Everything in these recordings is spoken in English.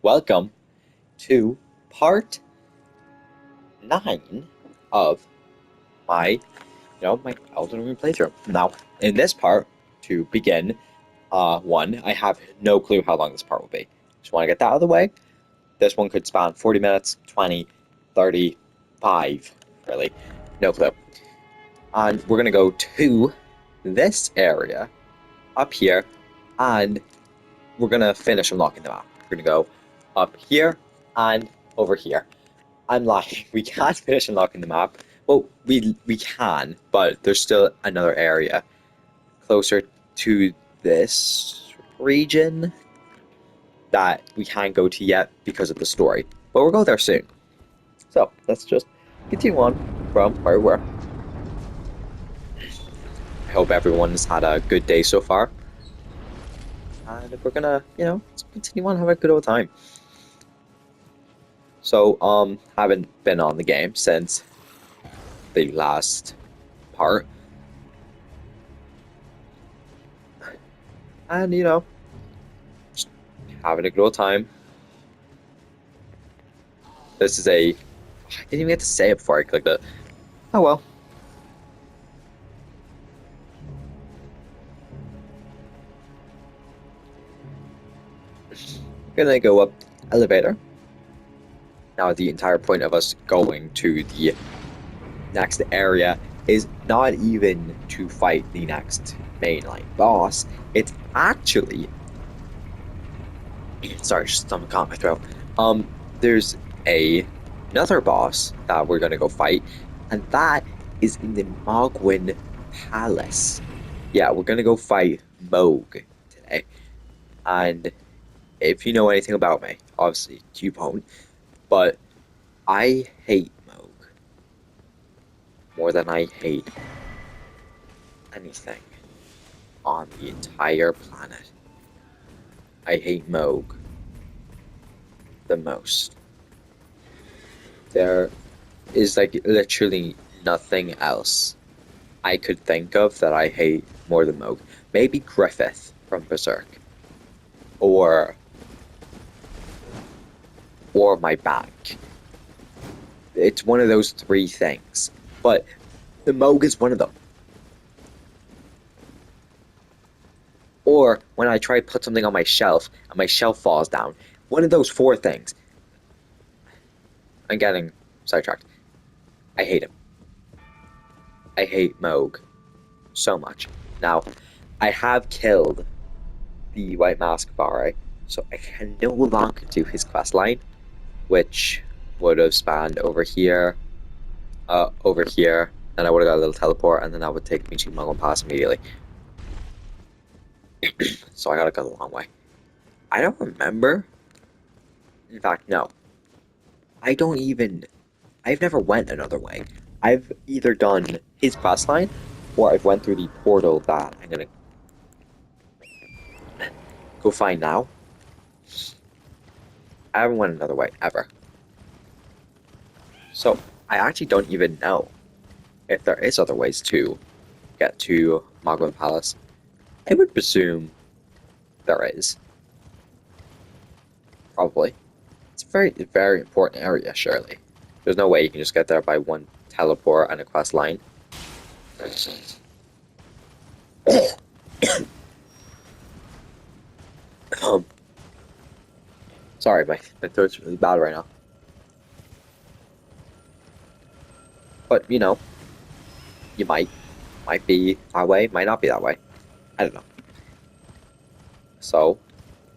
welcome to part 9 of my Elden Ring playthrough. Now, in this part, to begin, I have no clue how long this part will be. Just want to get that out of the way. This one could span 40 minutes, 20, 35, really. No clue. And we're going to go to this area up here, and we're going to finish unlocking the map. We're going to go up here and over here. I'm lying. We can't finish unlocking the map. Well, we can, but there's still another area closer to this region that we can't go to yet because of the story. But we'll go there soon. So, let's just continue on from where we were. I hope everyone's had a good day so far. And we're gonna, continue on having a good old time. So, haven't been on the game since the last part. And, just having a good old time. This is I didn't even get to say it before I clicked it. Oh well. Gonna go up elevator. Now the entire point of us going to the next area is not even to fight the next mainline boss. It's actually sorry, stomach caught my throat. There's another boss that we're gonna go fight, and that is in the Mogwin Palace. Yeah, we're gonna go fight Moog today. And if you know anything about me, obviously you won't, but I hate Moog more than I hate anything on the entire planet. I hate Moog the most. There is literally nothing else I could think of that I hate more than Moog. Maybe Griffith from Berserk. Or my back. It's one of those three things. But the Moog is one of them. Or when I try to put something on my shelf and my shelf falls down. One of those four things. I'm getting sidetracked. I hate him. I hate Moog so much. Now, I have killed the White Mask Barre, so I can no longer do his quest line, which would have spanned over here, and I would have got a little teleport, and then that would take me to Mogwin Pass immediately. So I gotta go the long way. I don't remember. In fact, no. I've never went another way. I've either done his quest line, or I've went through the portal that I'm gonna go find now. I haven't went another way, ever. So, I actually don't even know if there is other ways to get to Mogwin Palace. I would presume there is. Probably. It's a very, very important area, surely. There's no way you can just get there by one teleport and a quest line. Sorry, my throat's really bad right now. But, you might be that way, might not be that way. I don't know. So,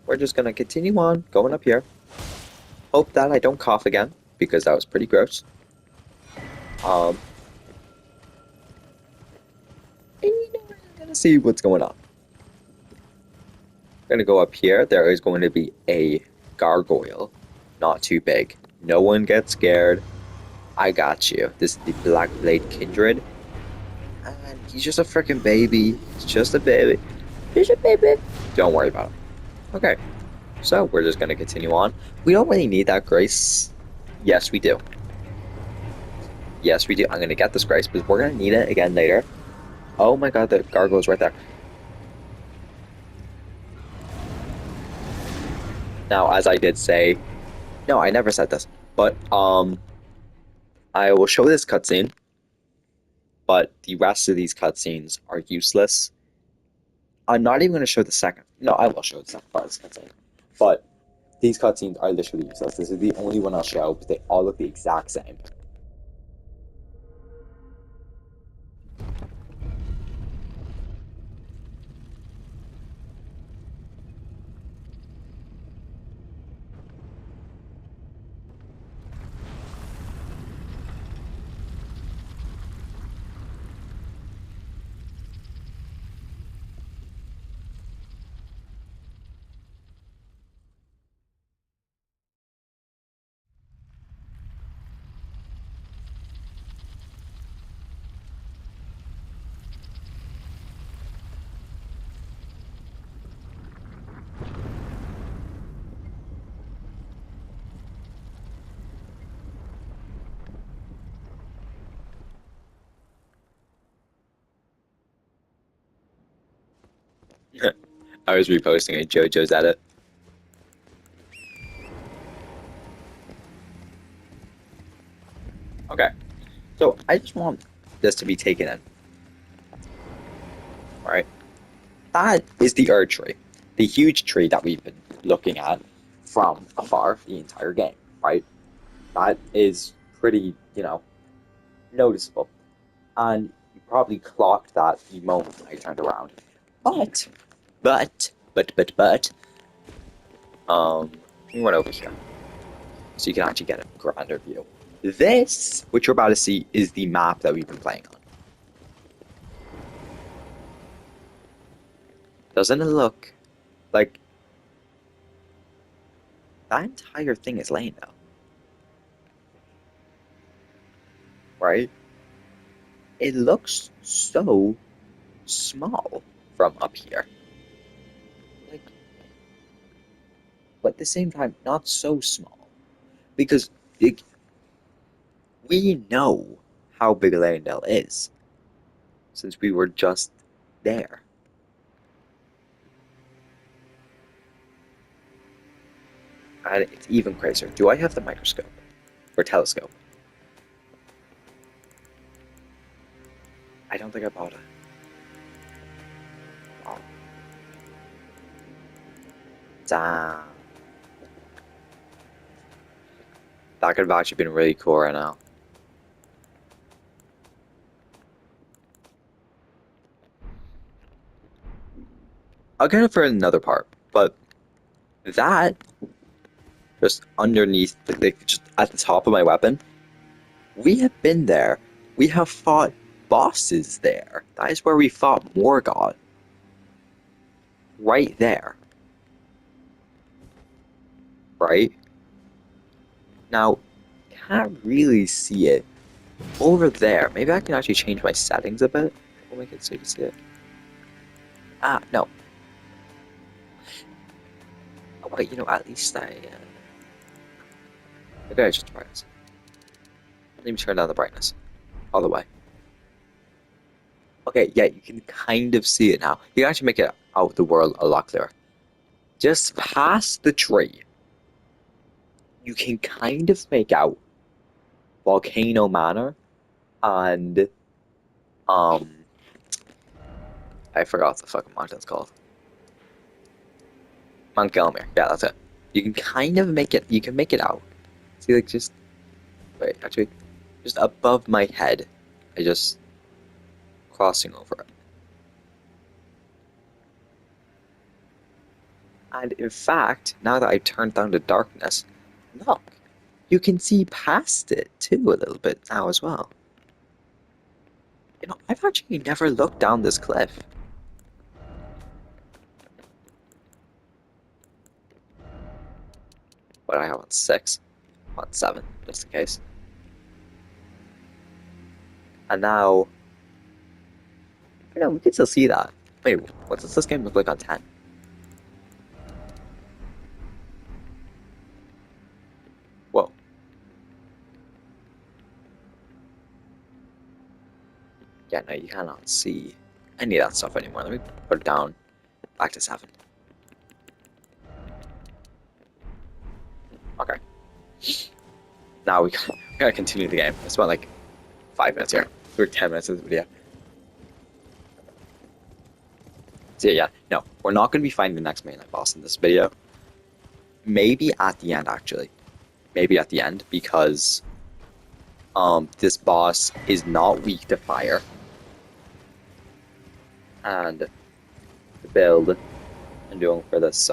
we're just gonna continue on, going up here. Hope that I don't cough again, because that was pretty gross. And we're gonna see what's going on. We're gonna go up here. There is going to be a gargoyle. Not too big. No one gets scared. I got you. This is the Black Blade Kindred. And he's just a freaking baby. He's just a baby. He's a baby. Don't worry about it. Okay. So, we're just going to continue on. We don't really need that grace. Yes, we do. Yes, we do. I'm going to get this grace, but we're going to need it again later. Oh my god, the gargoyle's right there. Now, as I did say, no, I never said this, but I will show this cutscene, but the rest of these cutscenes are useless. I'm not even going to show the second. No, I will show the second part of this cutscene, but these cutscenes are literally useless. This is the only one I'll show because they all look the exact same. I was reposting a JoJo's edit. Okay, so I just want this to be taken in. All right, that is the Erd tree, the huge tree that we've been looking at from afar the entire game. Right, that is pretty, noticeable, and you probably clocked that the moment I turned around. But, but, let me run over here so you can actually get a grander view. This, what you're about to see, is the map that we've been playing on. Doesn't it look like that entire thing is laying down? Right? It looks so small from up here. Like, but at the same time, not so small. Because we know how big Landell is since we were just there. And it's even crazier. Do I have the microscope? Or telescope? I don't think I bought it. Oh. Damn. That could have actually been really cool right now. I'll get it for another part, but that just underneath, just at the top of my weapon, we have been there. We have fought bosses there. That is where we fought Morgoth. Right there. Right? Now, can't really see it over there. Maybe I can actually change my settings a bit. We'll make it so you can see it. Ah, no. Oh, wait, at least maybe I just brightness. Let me turn down the brightness. All the way. Okay, yeah, you can kind of see it now. You can actually make it out the world a lot clearer. Just past the tree, you can kind of make out Volcano Manor and um I forgot what the fucking mountain's called. Mount Gelmir. Yeah, that's it. You can kind of make it out. See, like, just wait, actually just above my head. I just crossing over it. And in fact, now that I turned down the darkness, look, you can see past it too a little bit now as well. I've actually never looked down this cliff. But I have on 6, on 7, just in case. And now, we can still see that. Wait, what does this game look like on 10? Whoa. Yeah, no, you cannot see any of that stuff anymore. Let me put it down back to 7. Now we gotta continue the game. It's about like 5 minutes here. We're 10 minutes of the video. So yeah, no, we're not gonna be fighting the next mainline boss in this video. Maybe at the end, actually. Maybe at the end, because this boss is not weak to fire. And the build I'm doing for this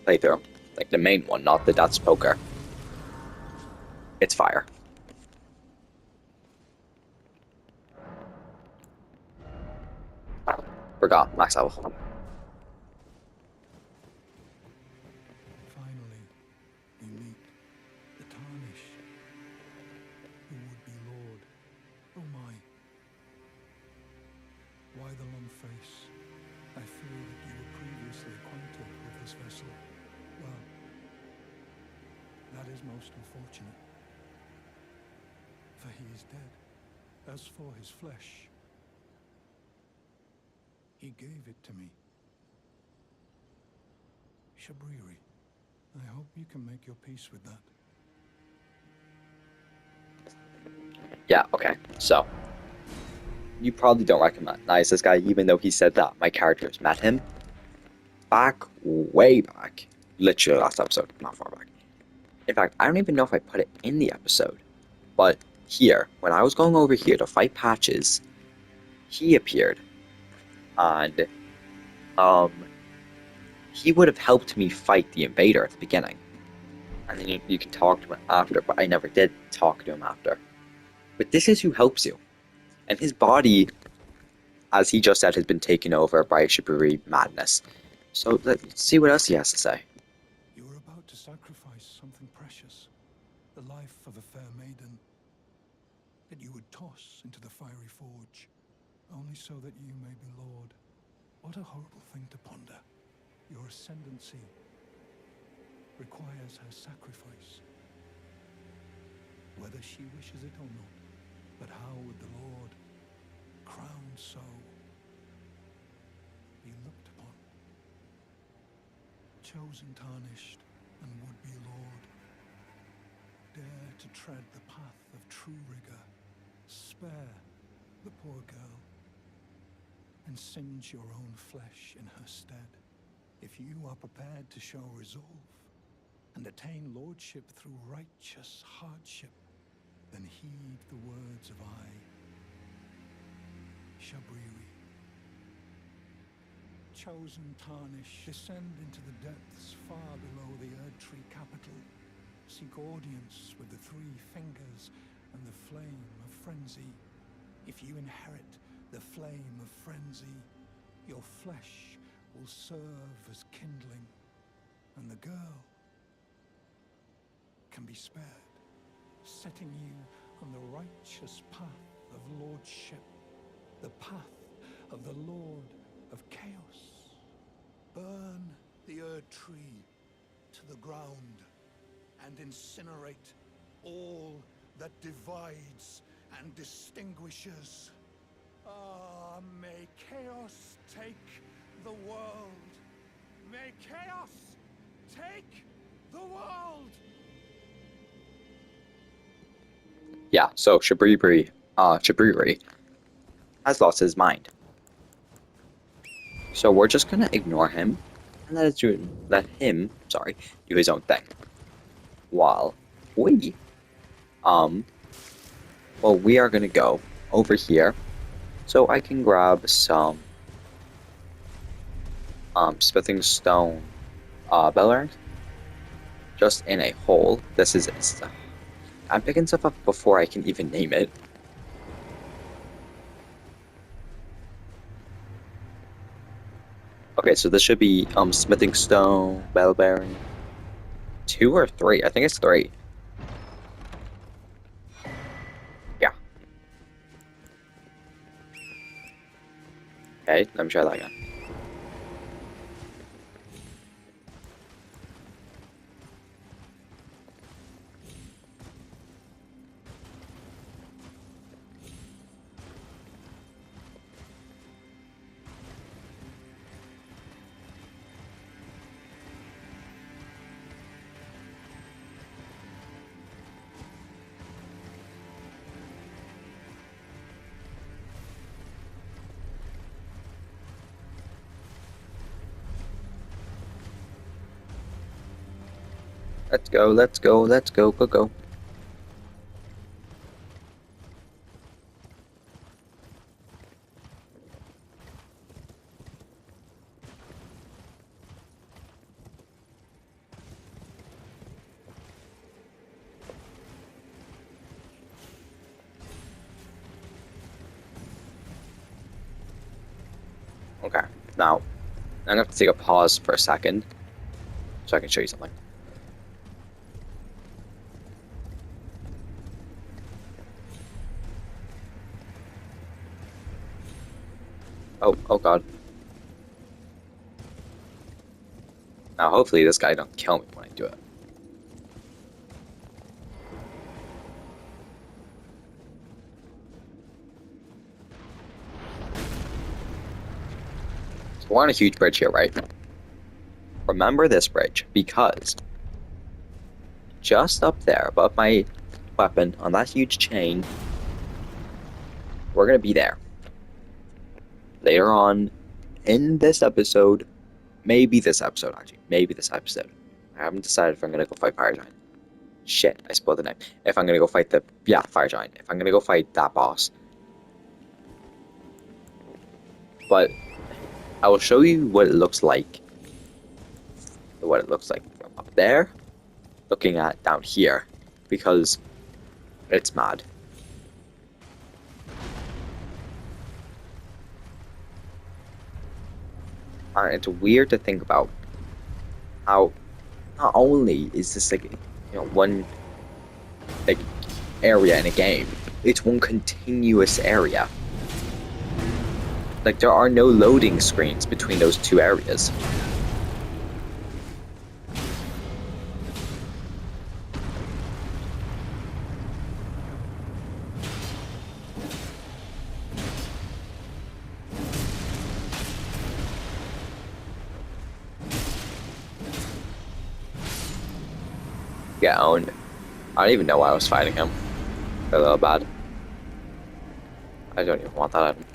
playthrough, like the main one, not the Death's Poker, it's fire. Forgot max level. Finally, we meet the Tarnish, who would be Lord. Oh my. Why the long face? I fear that you were previously acquainted with this vessel. Well, that is most unfortunate. For he is dead. As for his flesh, he gave it to me. Shabriri, I hope you can make your peace with that. Yeah, okay, so you probably don't recognize this guy, even though he said that my characters met him back, way back, literally last episode, not far back. In fact, I don't even know if I put it in the episode, but here, when I was going over here to fight Patches, he appeared, and he would have helped me fight the invader at the beginning, and then you can talk to him after, but I never did talk to him after. But this is who helps you, and his body, as he just said, has been taken over by Shiburi madness. So let's see what else he has to say. You were about to sacrifice something precious, the life of a fair maiden, that you would toss into the fiery forge, only so that you may be Lord. What a horrible thing to ponder. Your ascendancy requires her sacrifice, whether she wishes it or not. But how would the Lord, crowned so, be looked upon? Chosen, tarnished, and would-be Lord, dare to tread the path of true rigor, spare the poor girl, and singe your own flesh in her stead. If you are prepared to show resolve and attain lordship through righteous hardship, then heed the words of I, Shabriri. Chosen, tarnish, descend into the depths far below the Erdtree capital. Seek audience with the three fingers and the flame of frenzy. If you inherit the flame of frenzy, your flesh will serve as kindling, and the girl can be spared, setting you on the righteous path of lordship, the path of the Lord of Chaos. Burn the Erdtree to the ground and incinerate all that divides and distinguishes. Ah, may chaos take the world. May chaos take the world. Yeah, so Shabriri has lost his mind. So we're just gonna ignore him and let him do his own thing. While we we are gonna go over here so I can grab some smithing stone bell bearings just in a hole. This is I'm picking stuff up before I can even name it. Okay, so this should be smithing stone, bell bearing. 2 or 3? I think it's 3. Yeah. Okay, let me try that again. Let's go, let's go, let's go, go, go. Okay, now, I'm gonna have to take a pause for a second so I can show you something. Oh god. Now, hopefully this guy don't kill me when I do it. So we're on a huge bridge here, right? Remember this bridge, because just up there above my weapon on that huge chain, we're gonna be there. Later on in this episode, maybe this episode actually, maybe this episode. I haven't decided if I'm gonna go fight Fire Giant. Shit, I spoiled the name. If I'm gonna go fight Fire Giant. If I'm gonna go fight that boss. But I will show you what it looks like. What it looks like from up there, looking at down here, because it's mad. And it's weird to think about how not only is this like one like area in a game, it's one continuous area. Like there are no loading screens between those two areas. Get owned. I don't even know why I was fighting him. A little bad. I don't even want that item.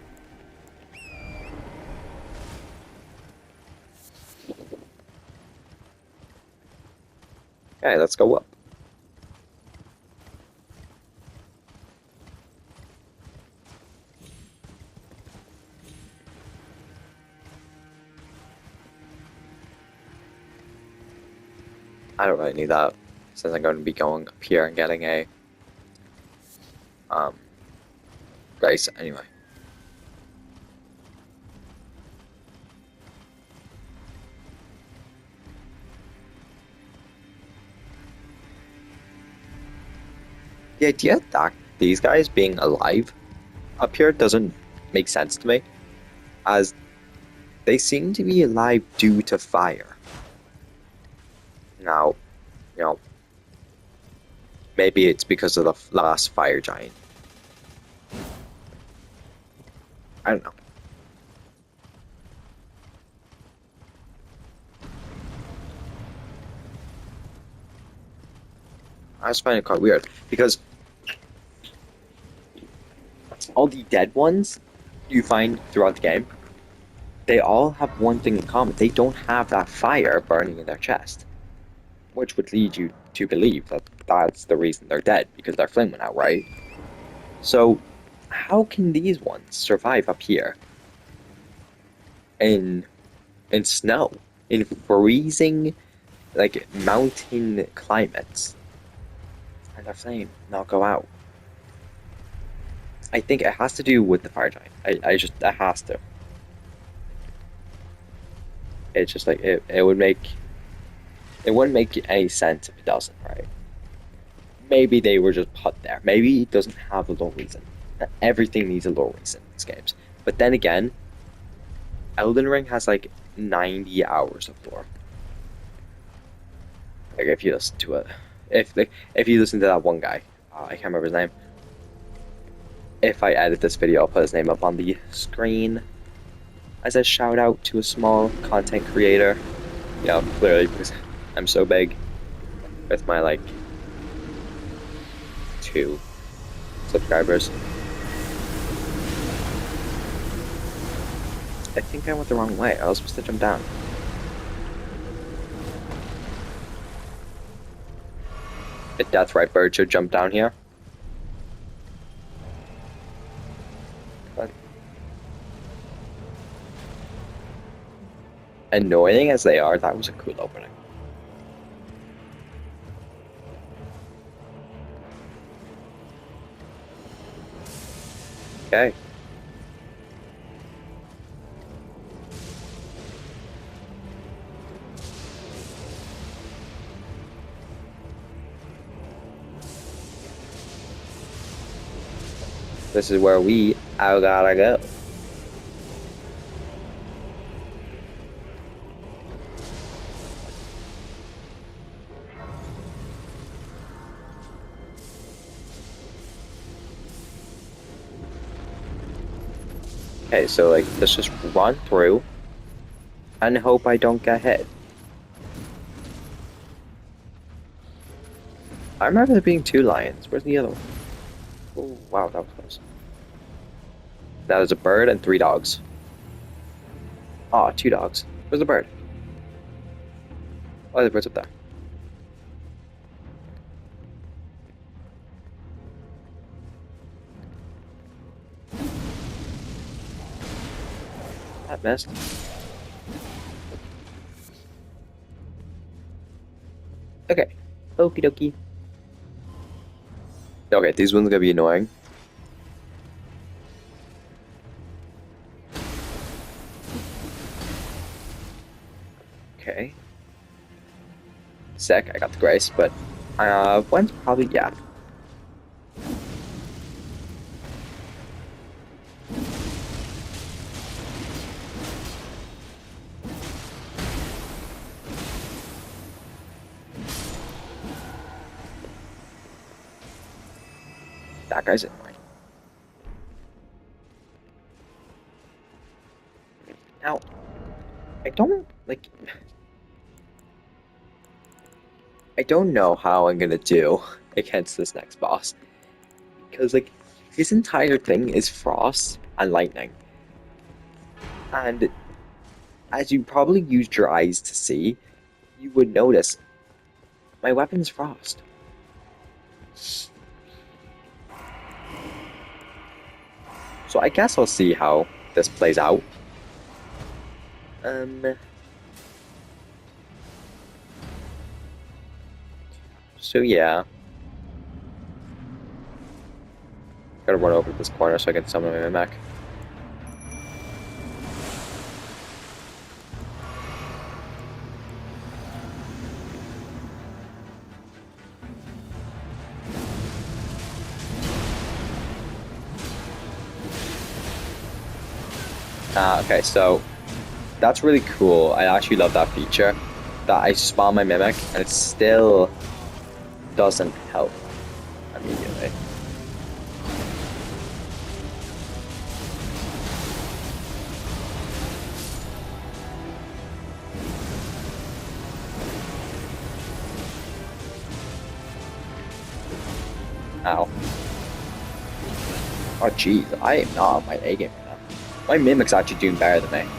Okay, let's go up. I don't really need that, since I'm going to be going up here and getting a race anyway. The idea that these guys being alive up here doesn't make sense to me, as they seem to be alive due to fire. Now, maybe it's because of the last Fire Giant. I don't know. I just find it quite weird, because all the dead ones you find throughout the game, they all have one thing in common. They don't have that fire burning in their chest, which would lead you to believe that that's the reason they're dead, because their flame went out, right? So, how can these ones survive up here in snow, in freezing, like mountain climates, and their flame not go out? I think it has to do with the Fire Giant. It has to. It's just like it wouldn't make any sense if it doesn't, right? Maybe they were just put there. Maybe it doesn't have a lore reason. Not everything needs a lore reason in these games. But then again, Elden Ring has like 90 hours of lore. Like if you listen to it, if you listen to that one guy, I can't remember his name. If I edit this video, I'll put his name up on the screen as a shout out to a small content creator. Clearly because I'm so big with my like 2 subscribers. I think I went the wrong way. I was supposed to jump down. A death right bird should jump down here. But annoying as they are, that was a cool opening. Okay. This is where we all gotta go. Okay, so like let's just run through and hope I don't get hit. I remember there being 2 lions. Where's the other one? Oh wow, that was close. That is a bird and 3 dogs. Oh, 2 dogs. Where's the bird? Oh, the bird's up there. That missed. Okay. Okie dokie. Okay, these ones are gonna be annoying. Okay. Sick, I got the grace, but one's probably yeah. That guy's annoying. Now, I don't like I don't know how I'm gonna do against this next boss. Because like his entire thing is frost and lightning. And as you probably used your eyes to see, you would notice my weapon's frost. So I guess I'll see how this plays out. Um so yeah. Gotta run over this corner so I can summon my mech. Okay, so that's really cool. I actually love that feature. That I spawn my mimic and it still doesn't help immediately. Ow. Oh jeez, I am not on my A game right now. My mimic's actually doing better than me.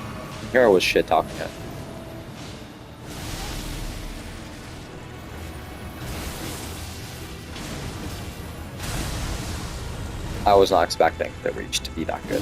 Hero was shit talking it. I was not expecting the reach to be that good.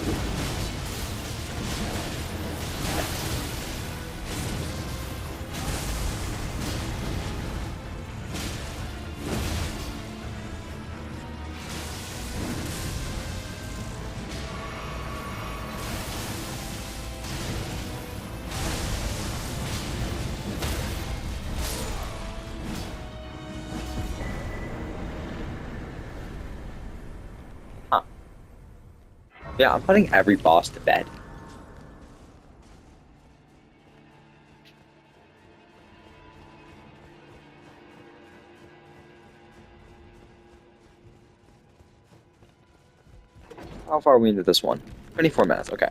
Huh. Yeah, I'm putting every boss to bed. How far are we into this one? 24 minutes, okay.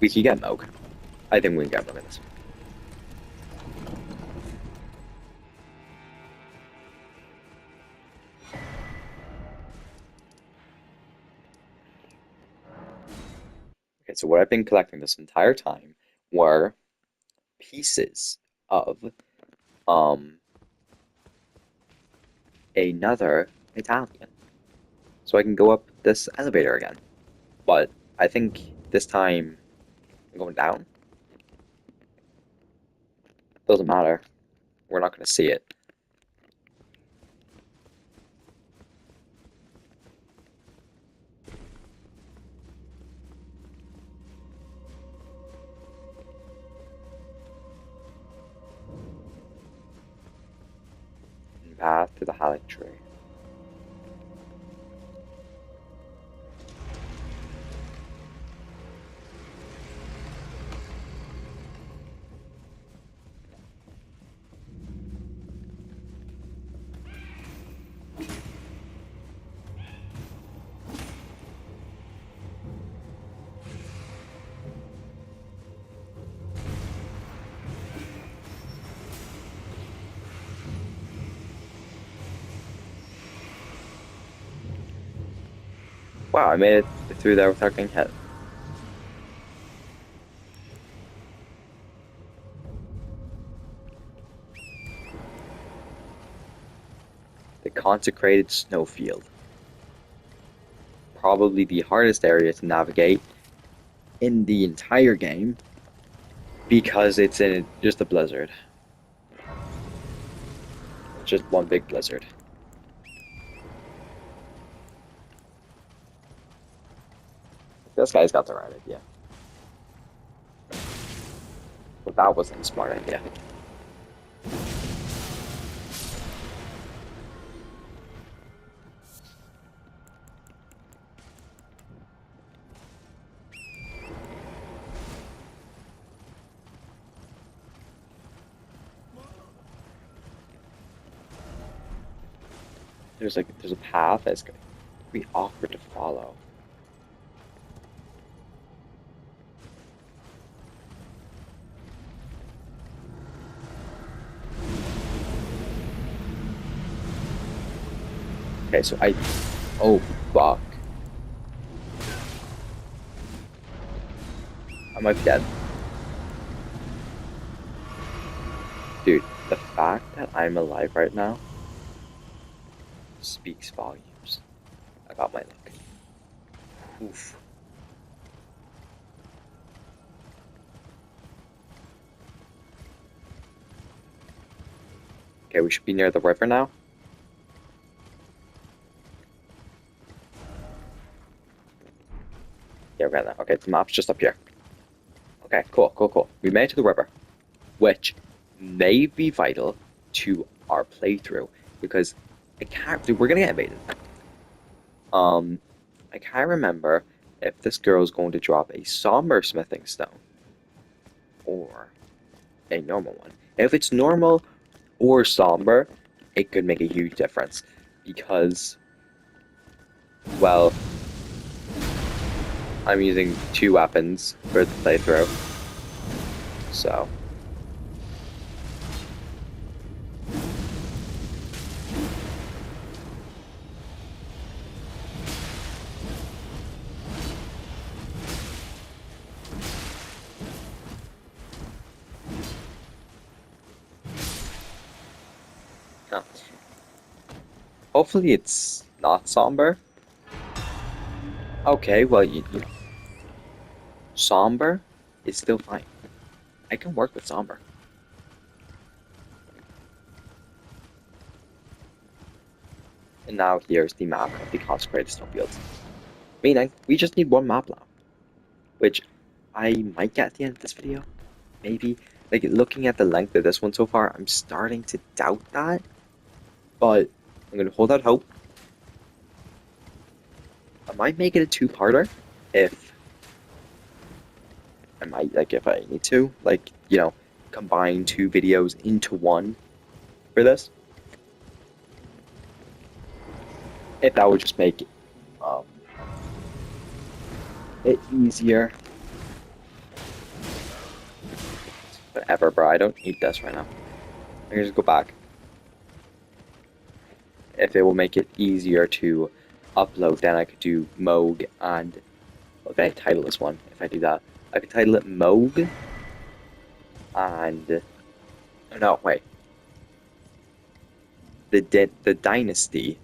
We can get Moog. I think we can get Moog in this. Okay, so what I've been collecting this entire time were pieces of um another Italian. So I can go up this elevator again. But I think this time I'm going down. Doesn't matter. We're not going to see it. Path to the Halleck tree. Wow, I made it through there without getting hit. The consecrated snowfield. Probably the hardest area to navigate in the entire game because it's in just a blizzard. It's just one big blizzard. This guy's got the right idea. But that wasn't a smart idea. There's a path that's going to be awkward to follow. Okay, so oh fuck. I might be dead. Dude, the fact that I'm alive right now speaks volumes about my luck. Oof. Okay, we should be near the river now. Yeah, we're now. Okay, the map's just up here. Okay, cool. We made it to the river, which may be vital to our playthrough because I can't. Dude, we're gonna get invaded. I can't remember if this girl is going to drop a somber smithing stone or a normal one. If it's normal or somber, it could make a huge difference because, well, I'm using two weapons for the playthrough, so. Huh. Hopefully it's not somber. Okay, well, you know, somber is still fine. I can work with somber. And now here's the map of the consecrated snowfields. Meaning, we just need one map now. Which I might get at the end of this video. Maybe. Like, looking at the length of this one so far, I'm starting to doubt that. But I'm going to hold out hope. I might make it a two-parter if if I need to, like, you know, combine two videos into one for this. If that would just make um, it easier. Whatever, bro. I don't need this right now. I can just go back. If it will make it easier to upload, then I could do Moog and what can I title this one? If I do that, I could title it Moog and no, wait. the dynasty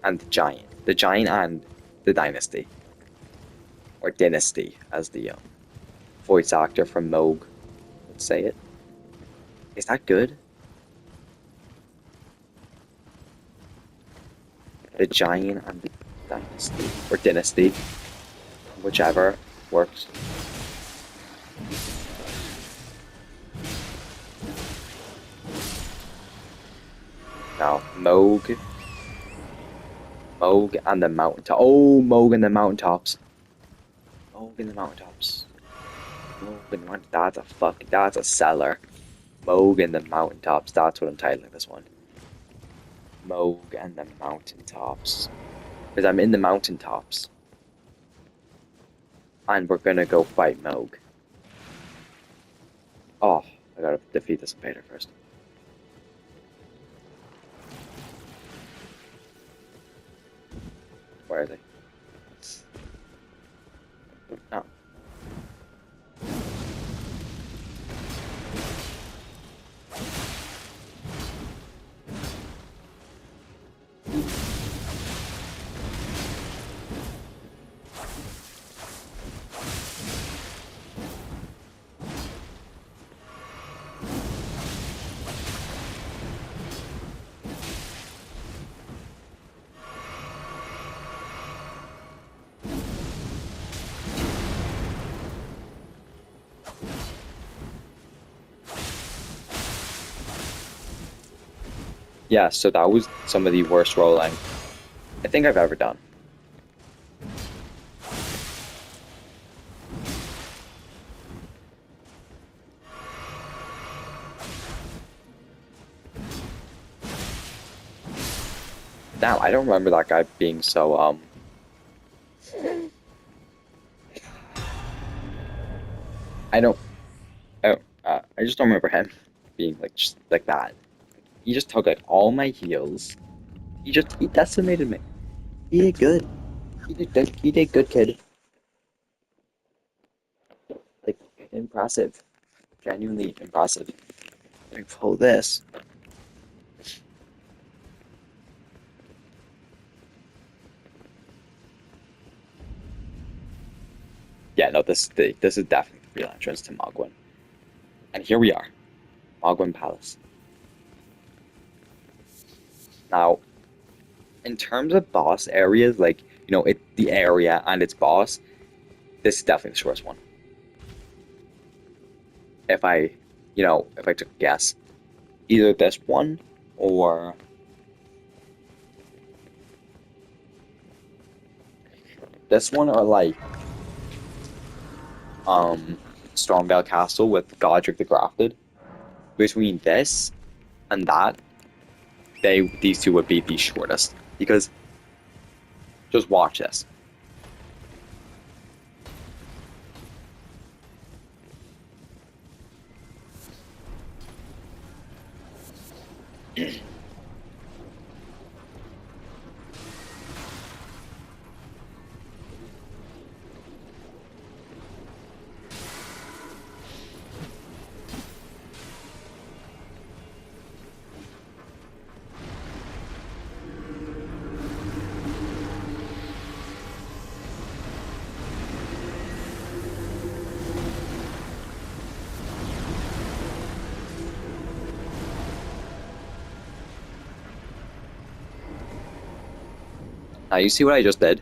and the giant and the dynasty, or dynasty, as the voice actor from Moog would say it. Is that good? The giant and the dynasty, or dynasty, whichever works. Now, Moog and the mountaintop. Oh, Moog and the mountaintops. Moog and the mountaintops. Moog and the mountain. That's a seller. Moog and the mountaintops. That's what I'm titling this one. Moog and the mountaintops. Because I'm in the mountaintops. And we're gonna go fight Moog. Oh, I gotta defeat this invader first. Where are they? Oh. Yeah, so that was some of the worst rolling I think I've ever done. Now, I don't remember that guy being so, I don't, I just don't remember him being like, just like that. He just took like all my heals. He decimated me. He did good. He did good, kid. Like, impressive. Genuinely impressive. Let me pull this. Yeah, no, this is definitely the real entrance to Mogwin. And here we are, Mogwin Palace. Now, in terms of boss areas, like, the area and its boss, this is definitely the shortest one. If I took a guess, either this one or this one or like Stormvale Castle with Godric the Grafted. Between this and that, these two would be the shortest. Because just watch this. Now you see what I just did?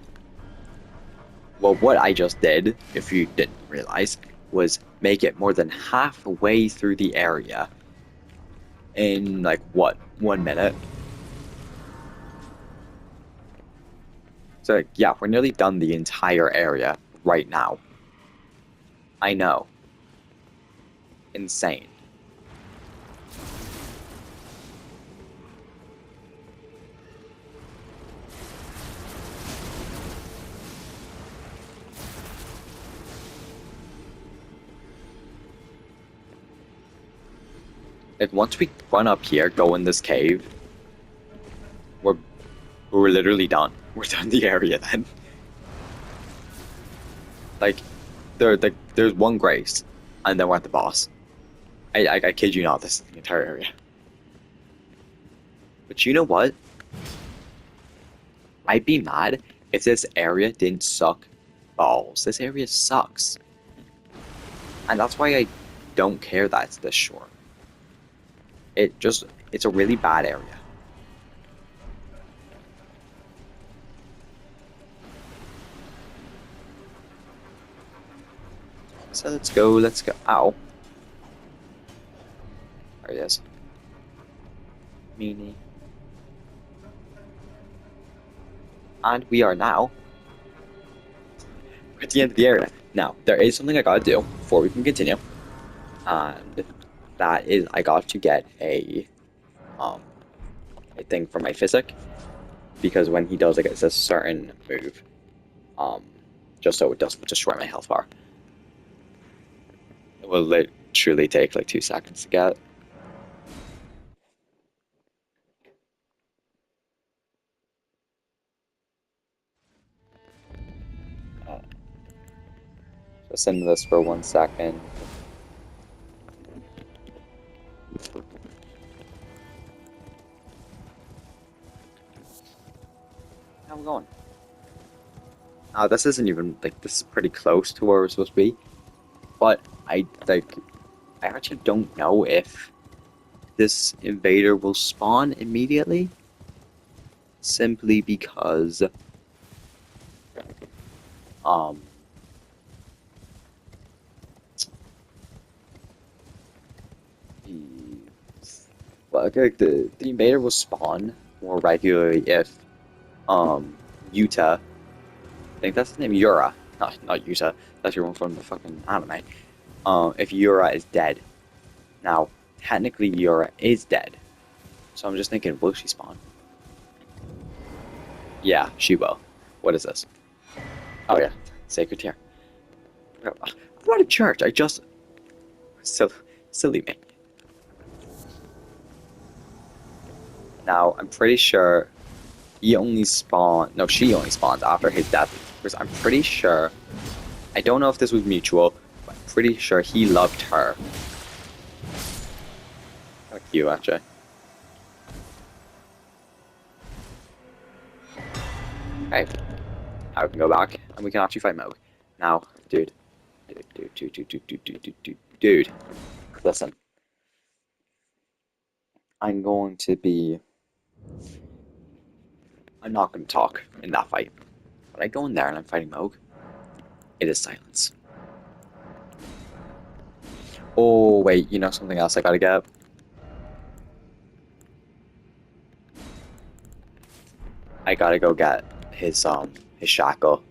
Well, what I just did, if you didn't realize, was make it more than halfway through the area in like what, 1 minute? So yeah, we're nearly done the entire area right now. I know. Insane. Like once we run up here, go in this cave, we're we're literally done. We're done the area then. Like there's one grace, and then we're at the boss. I kid you not, this is the entire area. But you know what? I'd be mad if this area didn't suck balls. This area sucks. And that's why I don't care that it's this short. It's a really bad area. So let's go. Ow. There he is. Meanie. And we are now at the end of the area. Now, there is something I gotta do before we can continue. And that is I got to get a thing for my physic. Because when he does, like, it's a certain move. Just so it doesn't destroy my health bar. It will literally take like 2 seconds to get. Just into this for 1 second. How we going? This isn't even like this is pretty close to where we're supposed to be, but I actually don't know if this invader will spawn immediately, simply because well, okay, the invader will spawn more regularly if Yuta, I think that's the name, Yura, not Yuta, that's your one from the fucking anime. If Yura is dead. Now, technically Yura is dead. So I'm just thinking, will she spawn? Yeah, she will. What is this? Oh yeah, sacred tear. I'm not a church, I just... Silly me. Now, I'm pretty sure he only spawned... No, she only spawned after his death. Because I'm pretty sure... I don't know if this was mutual, but I'm pretty sure he loved her. Fuck you, actually. Okay. Now we can go back, and we can actually fight Moog. Now, dude. Dude. Listen. I'm going to be... I'm not going to talk in that fight. When I go in there and I'm fighting Moog, it is silence. Oh, wait, you know something else I gotta get? I gotta go get his shackle.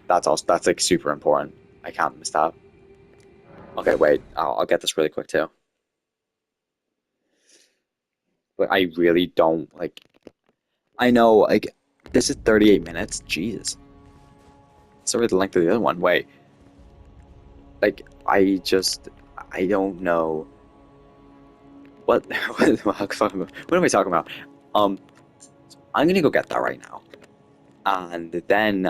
That's also, that's like super important. I can't miss that. Okay, wait, I'll get this really quick too. But I really don't, like, I know, like, this is 38 minutes, Jesus. It's already the length of the other one, wait. Like, I don't know. What, what am I talking about? I'm gonna go get that right now. And then